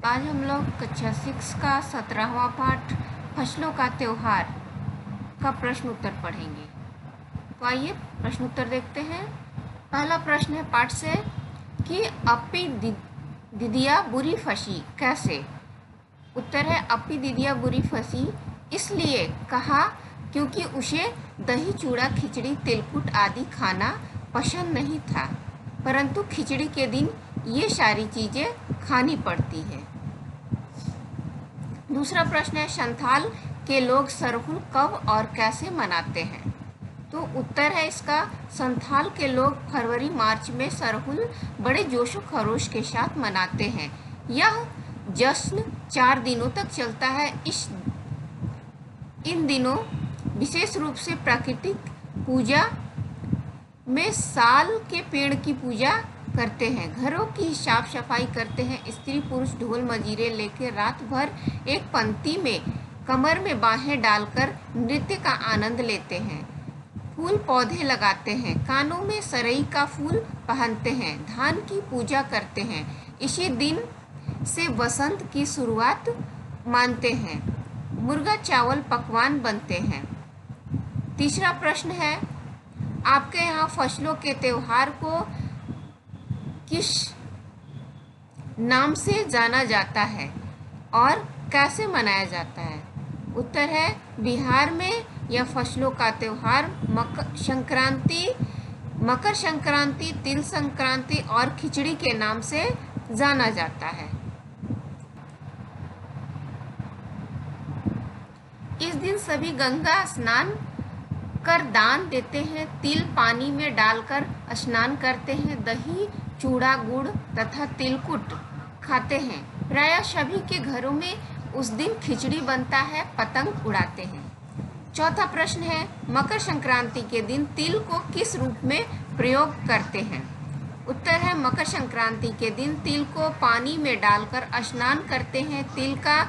आज हम लोग कक्षा 6 का 17वां पाठ फसलों का त्योहार का प्रश्न उत्तर पढ़ेंगे। तो आइए प्रश्न उत्तर देखते हैं। पहला प्रश्न है पाठ से कि अपी दीदिया बुरी फंसी कैसे। उत्तर है अपी दीदिया बुरी फंसी इसलिए कहा क्योंकि उसे दही चूड़ा खिचड़ी तिलकुट आदि खाना पसंद नहीं था, परंतु खिचड़ी के दिन ये सारी चीज़ें खानी पड़ती है। दूसरा प्रश्न है संथाल के लोग सरहुल कब और कैसे मनाते हैं। तो उत्तर है इसका संथाल के लोग फरवरी मार्च में सरहुल बड़े जोशो खरोश के साथ मनाते हैं। यह जश्न 4 दिनों तक चलता है। इन दिनों विशेष रूप से प्राकृतिक पूजा में साल के पेड़ की पूजा करते हैं, घरों की साफ सफाई करते हैं। स्त्री पुरुष ढोल मजीरे लेकर रात भर एक पंक्ति में कमर में बाहें डालकर नृत्य का आनंद लेते हैं। फूल पौधे लगाते हैं, कानों में सरई का फूल पहनते हैं, धान की पूजा करते हैं। इसी दिन से वसंत की शुरुआत मानते हैं। मुर्गा चावल पकवान बनते हैं। तीसरा प्रश्न है आपके यहाँ फसलों के त्योहार को किस नाम से जाना जाता है और कैसे मनाया जाता है। उत्तर है बिहार में यह फसलों का त्योहार मकर संक्रांति, तिल संक्रांति और खिचड़ी के नाम से जाना जाता है। इस दिन सभी गंगा स्नान कर दान देते हैं, तिल पानी में डालकर स्नान करते हैं, दही चूड़ा गुड़ तथा तिलकुट खाते हैं। प्रायः सभी के घरों में उस दिन खिचड़ी बनता है, पतंग उड़ाते हैं। चौथा प्रश्न है मकर संक्रांति के दिन तिल को किस रूप में प्रयोग करते हैं। उत्तर है मकर संक्रांति के दिन तिल को पानी में डालकर स्नान करते हैं, तिल का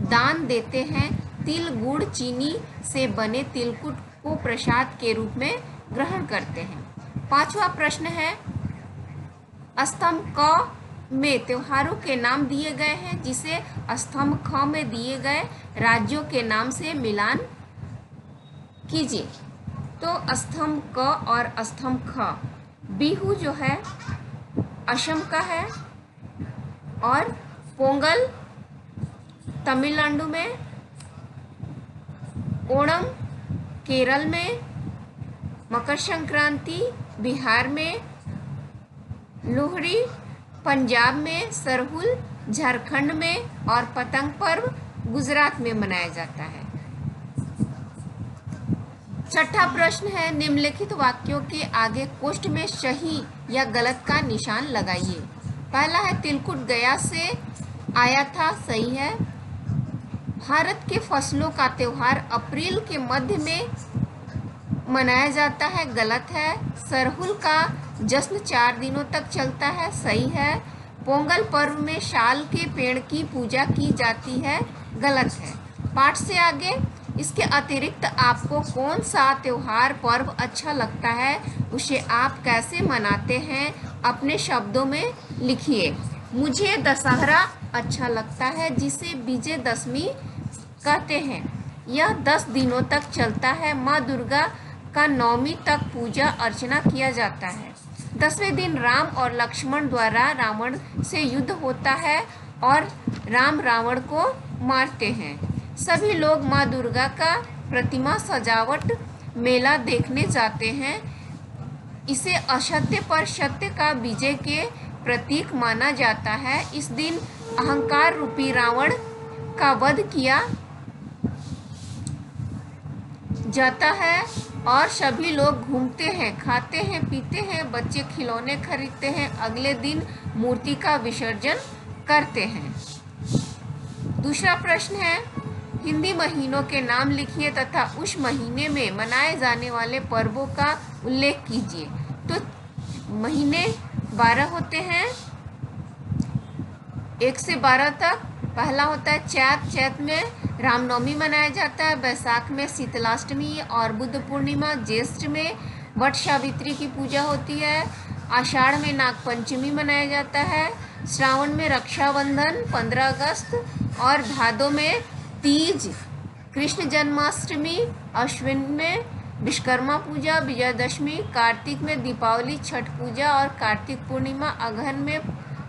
दान देते हैं, तिल गुड़ चीनी से बने तिलकुट को प्रसाद के रूप में ग्रहण करते हैं। पांचवा प्रश्न है स्तंभ क में त्योहारों के नाम दिए गए हैं, जिसे स्तंभ ख में दिए गए राज्यों के नाम से मिलान कीजिए। तो स्तंभ क और स्तंभ ख, बिहू जो है असम का है और पोंगल तमिलनाडु में, ओणम केरल में, मकर संक्रांति बिहार में, लोहड़ी पंजाब में, सरहुल झारखंड में और पतंग पर्व गुजरात में मनाया जाता है। छठा प्रश्न है निम्नलिखित वाक्यों के आगे कोष्ठ में सही या गलत का निशान लगाइए। पहला है तिलकुट गया से आया था, सही है। भारत के फसलों का त्योहार अप्रैल के मध्य में मनाया जाता है, गलत है। सरहुल का जश्न 4 दिनों तक चलता है, सही है। पोंगल पर्व में साल के पेड़ की पूजा की जाती है, गलत है। पाठ से आगे इसके अतिरिक्त आपको कौन सा त्योहार पर्व अच्छा लगता है, उसे आप कैसे मनाते हैं, अपने शब्दों में लिखिए। मुझे दशहरा अच्छा लगता है, जिसे विजयदशमी कहते हैं। यह 10 दिनों तक चलता है। माँ दुर्गा का नवमी तक पूजा अर्चना किया जाता है। 10वें दिन राम और लक्ष्मण द्वारा रावण से युद्ध होता है और राम रावण को मारते हैं। सभी लोग माँ दुर्गा का प्रतिमा सजावट मेला देखने जाते हैं। इसे असत्य पर सत्य का विजय के प्रतीक माना जाता है। इस दिन अहंकार रूपी रावण का वध किया जाता है और सभी लोग घूमते हैं, खाते हैं, पीते हैं, बच्चे खिलौने खरीदते हैं। अगले दिन मूर्ति का विसर्जन करते हैं। दूसरा प्रश्न है हिंदी महीनों के नाम लिखिए तथा उस महीने में मनाए जाने वाले पर्वों का उल्लेख कीजिए। तो महीने 12 होते हैं, 1 से 12 तक। पहला होता है चैत, चैत में रामनवमी मनाया जाता है, बैसाख में शीतलाष्टमी और बुद्ध पूर्णिमा, ज्येष्ठ में वट सावित्री की पूजा होती है, आषाढ़ में नागपंचमी मनाया जाता है, श्रावण में रक्षाबंधन 15 अगस्त और भादो में तीज, कृष्ण जन्माष्टमी, अश्विन में विश्वकर्मा पूजा, विजयदशमी, कार्तिक में दीपावली, छठ पूजा और कार्तिक पूर्णिमा, अगहन में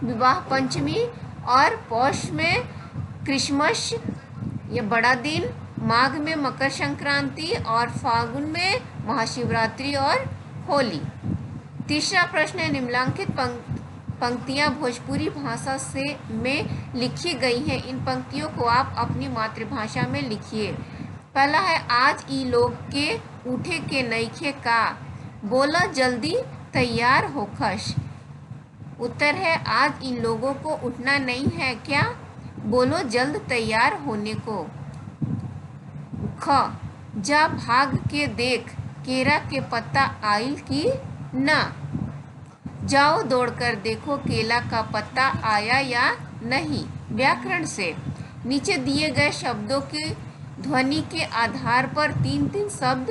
विवाह पंचमी और पौष में क्रिसमस या बड़ा दिन, माघ में मकर संक्रांति और फागुन में महाशिवरात्रि और होली। तीसरा प्रश्न है, निम्नलिखित पंक्तियां भोजपुरी भाषा में लिखी गई हैं। इन पंक्तियों को आप अपनी मातृभाषा में लिखिए। पहला है, आज ई लोग के उठे के नइखे का, बोला जल्दी तैयार होखस। उत्तर है, आज इन लोगों को उठना नहीं है क्या, बोलो जल्द तैयार होने को। ख, जा भाग के देख केरा के पत्ता आइल की ना, जाओ दौड़कर देखो केला का पत्ता आया या नहीं। व्याकरण से नीचे दिए गए शब्दों की ध्वनि के आधार पर 3-3 शब्द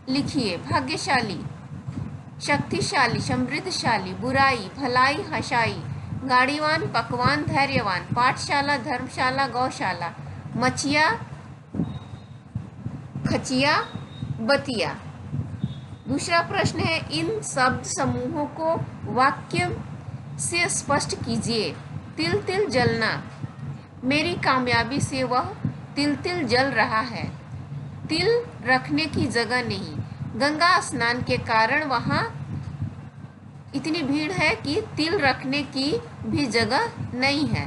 लिखिए। भाग्यशाली, शक्तिशाली, समृद्धशाली, बुराई, भलाई, हंसाई, गाड़ीवान, पकवान, धैर्यवान, पाठशाला, धर्मशाला, गौशाला, मचिया, खचिया, बतिया। दूसरा प्रश्न है, इन शब्द समूहों को वाक्य से स्पष्ट कीजिए। तिल तिल जलना, मेरी कामयाबी से वह तिल तिल जल रहा है। तिल रखने की जगह नहीं, गंगा स्नान के कारण वहाँ इतनी भीड़ है कि तिल रखने की भी जगह नहीं है।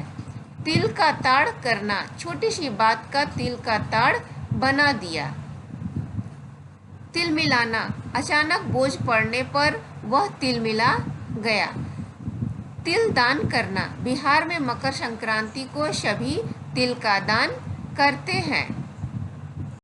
तिल का ताड़ करना, छोटी सी बात का तिल का ताड़ बना दिया। तिल मिलाना, अचानक बोझ पड़ने पर वह तिल मिला गया। तिल दान करना, बिहार में मकर संक्रांति को सभी तिल का दान करते हैं।